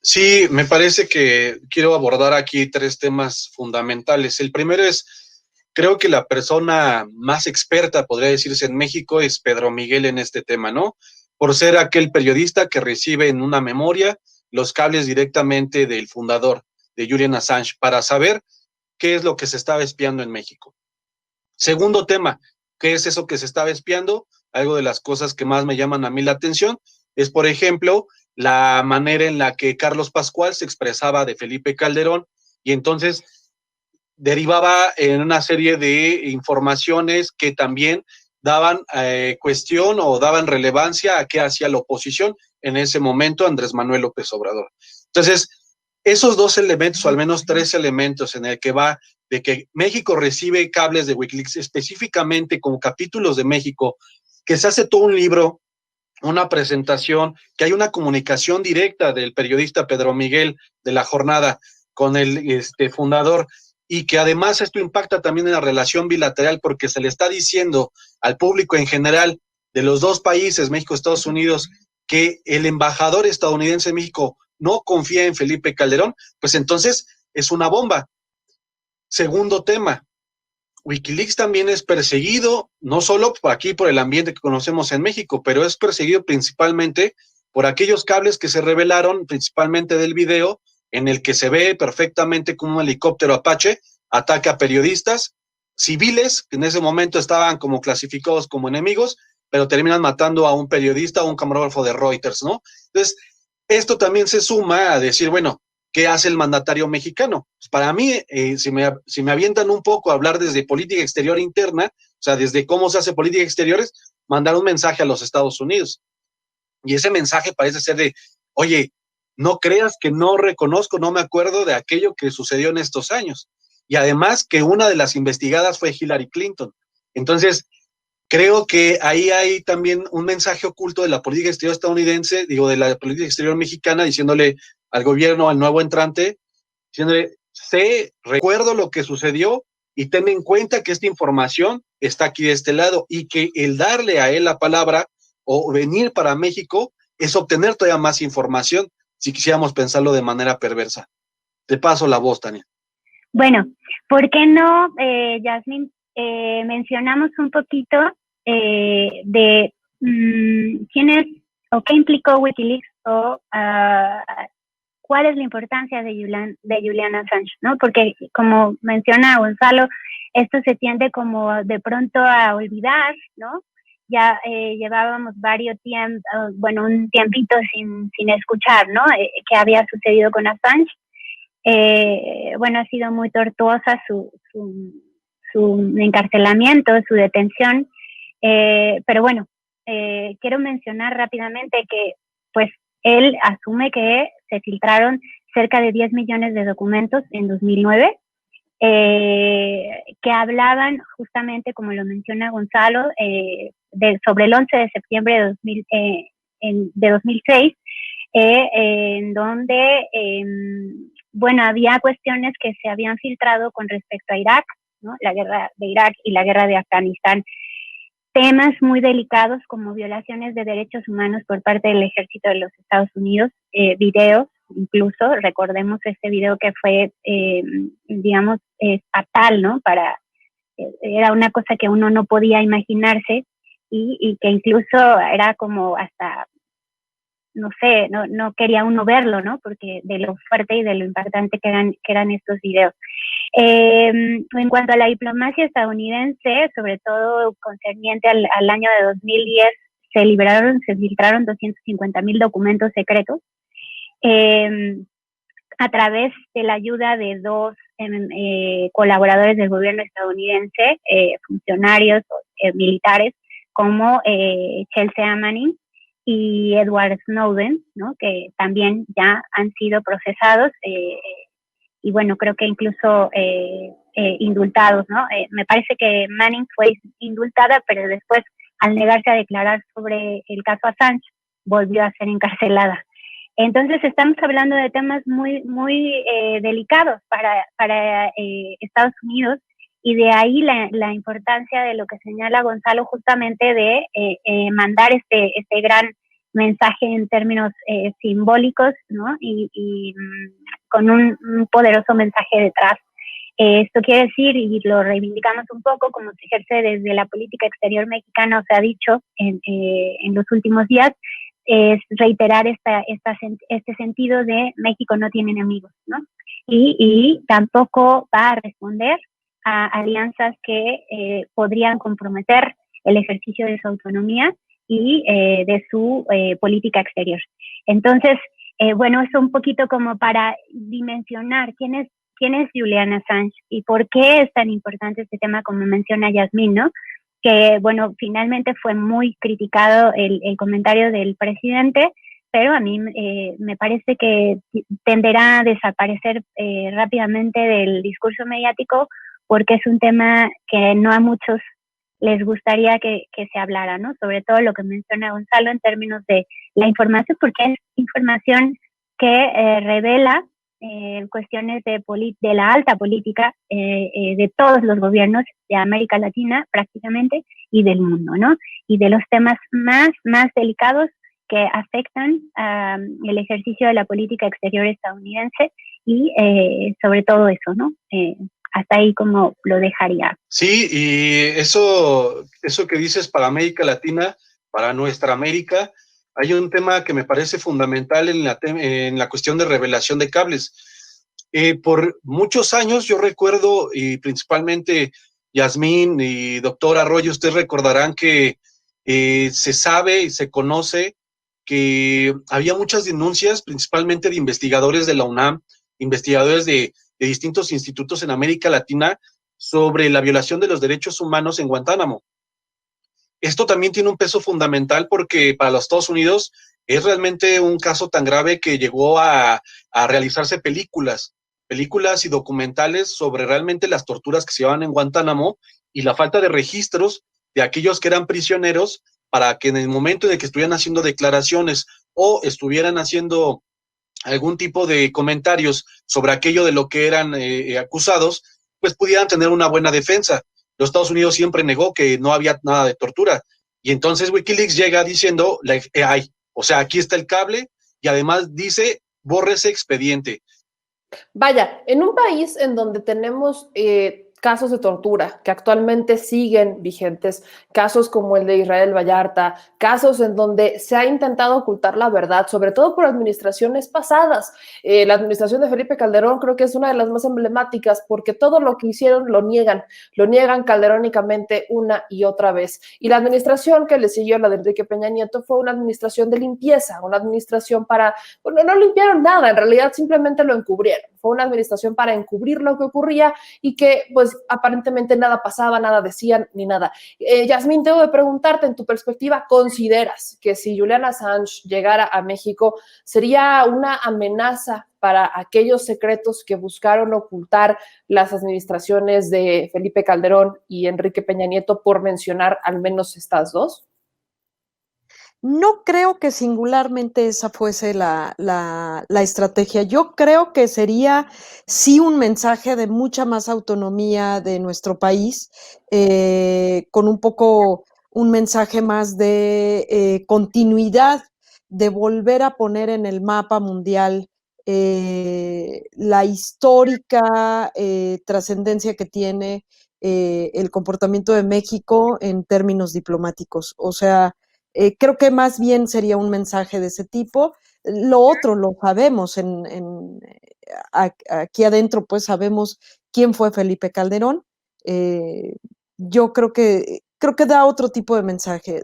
Sí, me parece que quiero abordar aquí tres temas fundamentales. El primero es, creo que la persona más experta, podría decirse, en México es Pedro Miguel en este tema, ¿no? Por ser aquel periodista que recibe en una memoria los cables directamente del fundador de Julian Assange para saber qué es lo que se estaba espiando en México. Segundo tema, ¿qué es eso que se estaba espiando? Algo de las cosas que más me llaman a mí la atención es, por ejemplo, la manera en la que Carlos Pascual se expresaba de Felipe Calderón y entonces derivaba en una serie de informaciones que también daban cuestión o daban relevancia a qué hacía la oposición en ese momento Andrés Manuel López Obrador. Entonces, esos dos elementos, o al menos tres elementos en el que va de que México recibe cables de Wikileaks específicamente como capítulos de México, que se hace todo un libro, una presentación, que hay una comunicación directa del periodista Pedro Miguel de La Jornada con el fundador, y que además esto impacta también en la relación bilateral porque se le está diciendo al público en general de los dos países, México y Estados Unidos, que el embajador estadounidense en México no confía en Felipe Calderón, pues entonces es una bomba. Segundo tema, Wikileaks también es perseguido, no solo por aquí por el ambiente que conocemos en México, pero es perseguido principalmente por aquellos cables que se revelaron, principalmente del video, en el que se ve perfectamente como un helicóptero Apache ataca a periodistas civiles, que en ese momento estaban como clasificados como enemigos, pero terminan matando a un periodista o un camarógrafo de Reuters, ¿no? Entonces, esto también se suma a decir, bueno, ¿qué hace el mandatario mexicano? Pues para mí, si me avientan un poco a hablar desde política exterior interna, o sea, desde cómo se hace política exteriores, mandar un mensaje a los Estados Unidos. Y ese mensaje parece ser de, oye, no creas que no reconozco, no me acuerdo de aquello que sucedió en estos años. Y además que una de las investigadas fue Hillary Clinton. Entonces, creo que ahí hay también un mensaje oculto de la política exterior estadounidense, digo, de la política exterior mexicana, diciéndole al gobierno, al nuevo entrante, diciéndole, sé, recuerdo lo que sucedió y ten en cuenta que esta información está aquí de este lado y que el darle a él la palabra o venir para México es obtener todavía más información si quisiéramos pensarlo de manera perversa. Te paso la voz, Tania. Bueno, ¿por qué no, Yasmin, mencionamos un poquito de quién es o qué implicó Wikileaks o cuál es la importancia de Julian Assange, ¿no? Porque como menciona Gonzalo, esto se tiende como de pronto a olvidar, ¿no? Ya llevábamos un tiempito sin escuchar, ¿no? ¿Qué había sucedido con Assange? Ha sido muy tortuosa su encarcelamiento, su detención, pero bueno, quiero mencionar rápidamente que pues él asume que se filtraron cerca de 10 millones de documentos en 2009, que hablaban justamente, como lo menciona Gonzalo, sobre el 11 de septiembre de 2006, en donde había cuestiones que se habían filtrado con respecto a Irak, ¿no? La guerra de Irak y la guerra de Afganistán. Temas muy delicados como violaciones de derechos humanos por parte del ejército de los Estados Unidos, videos, incluso, recordemos este video que fue, fatal, ¿no? Era una cosa que uno no podía imaginarse y que incluso era como hasta no sé, no quería uno verlo, ¿no? Porque de lo fuerte y de lo impactante que eran estos videos. En cuanto a la diplomacia estadounidense, sobre todo concerniente al año de 2010, se filtraron 250,000 documentos secretos a través de la ayuda de dos colaboradores del gobierno estadounidense, funcionarios militares, como Chelsea Manning y Edward Snowden, ¿no? Que también ya han sido procesados y bueno, creo que incluso indultados, ¿no? Me parece que Manning fue indultada, pero después, al negarse a declarar sobre el caso Assange, volvió a ser encarcelada. Entonces estamos hablando de temas muy, muy delicados para Estados Unidos, y de ahí la importancia de lo que señala Gonzalo, justamente de mandar este gran mensaje en términos simbólicos, ¿no? Y con un poderoso mensaje detrás. Esto quiere decir, y lo reivindicamos un poco, como se ejerce desde la política exterior mexicana, o se ha dicho en los últimos días, es reiterar este sentido de México no tiene enemigos, ¿no? Y tampoco va a responder a alianzas que podrían comprometer el ejercicio de su autonomía y de su política exterior. Entonces, bueno, eso un poquito como para dimensionar quién es Julian Assange y por qué es tan importante este tema, como menciona Yasmín, ¿no? Que, bueno, finalmente fue muy criticado el comentario del presidente, pero a mí me parece que tenderá a desaparecer rápidamente del discurso mediático porque es un tema que no a muchos les gustaría que se hablara, ¿no? Sobre todo lo que menciona Gonzalo en términos de la información, porque es información que revela cuestiones de la alta política de todos los gobiernos de América Latina prácticamente y del mundo, ¿no? Y de los temas más delicados que afectan el ejercicio de la política exterior estadounidense y sobre todo eso, ¿no? Hasta ahí como lo dejaría. Sí, y eso que dices para América Latina, para nuestra América, hay un tema que me parece fundamental en la cuestión de revelación de cables. Por muchos años yo recuerdo, y principalmente Yasmín y doctor Arroyo, ustedes recordarán que se sabe y se conoce que había muchas denuncias, principalmente de investigadores de la UNAM, investigadores de distintos institutos en América Latina, sobre la violación de los derechos humanos en Guantánamo. Esto también tiene un peso fundamental porque para los Estados Unidos es realmente un caso tan grave que llegó a realizarse películas y documentales sobre realmente las torturas que se llevaban en Guantánamo y la falta de registros de aquellos que eran prisioneros para que en el momento de que estuvieran haciendo declaraciones o estuvieran haciendo algún tipo de comentarios sobre aquello de lo que eran acusados, pues pudieran tener una buena defensa. Los Estados Unidos siempre negó que no había nada de tortura. Y entonces Wikileaks llega diciendo, hay, o sea, aquí está el cable y además dice, borre ese expediente. Vaya, en un país en donde tenemos casos de tortura que actualmente siguen vigentes, casos como el de Israel Vallarta, casos en donde se ha intentado ocultar la verdad, sobre todo por administraciones pasadas. La administración de Felipe Calderón creo que es una de las más emblemáticas porque todo lo que hicieron lo niegan calderónicamente una y otra vez. Y la administración que le siguió, la de Enrique Peña Nieto, fue una administración de limpieza, una administración para, bueno, no limpiaron nada, en realidad simplemente lo encubrieron. Fue una administración para encubrir lo que ocurría y que pues aparentemente nada pasaba, nada decían ni nada. Yasmín, tengo que preguntarte, en tu perspectiva, ¿consideras que si Julian Assange llegara a México sería una amenaza para aquellos secretos que buscaron ocultar las administraciones de Felipe Calderón y Enrique Peña Nieto, por mencionar al menos estas dos? No creo que singularmente esa fuese la estrategia. Yo creo que sería sí un mensaje de mucha más autonomía de nuestro país, con un poco un mensaje más de continuidad, de volver a poner en el mapa mundial la histórica trascendencia que tiene el comportamiento de México en términos diplomáticos. O sea, creo que más bien sería un mensaje de ese tipo. Lo otro lo sabemos, aquí adentro pues sabemos quién fue Felipe Calderón. Yo creo que da otro tipo de mensaje,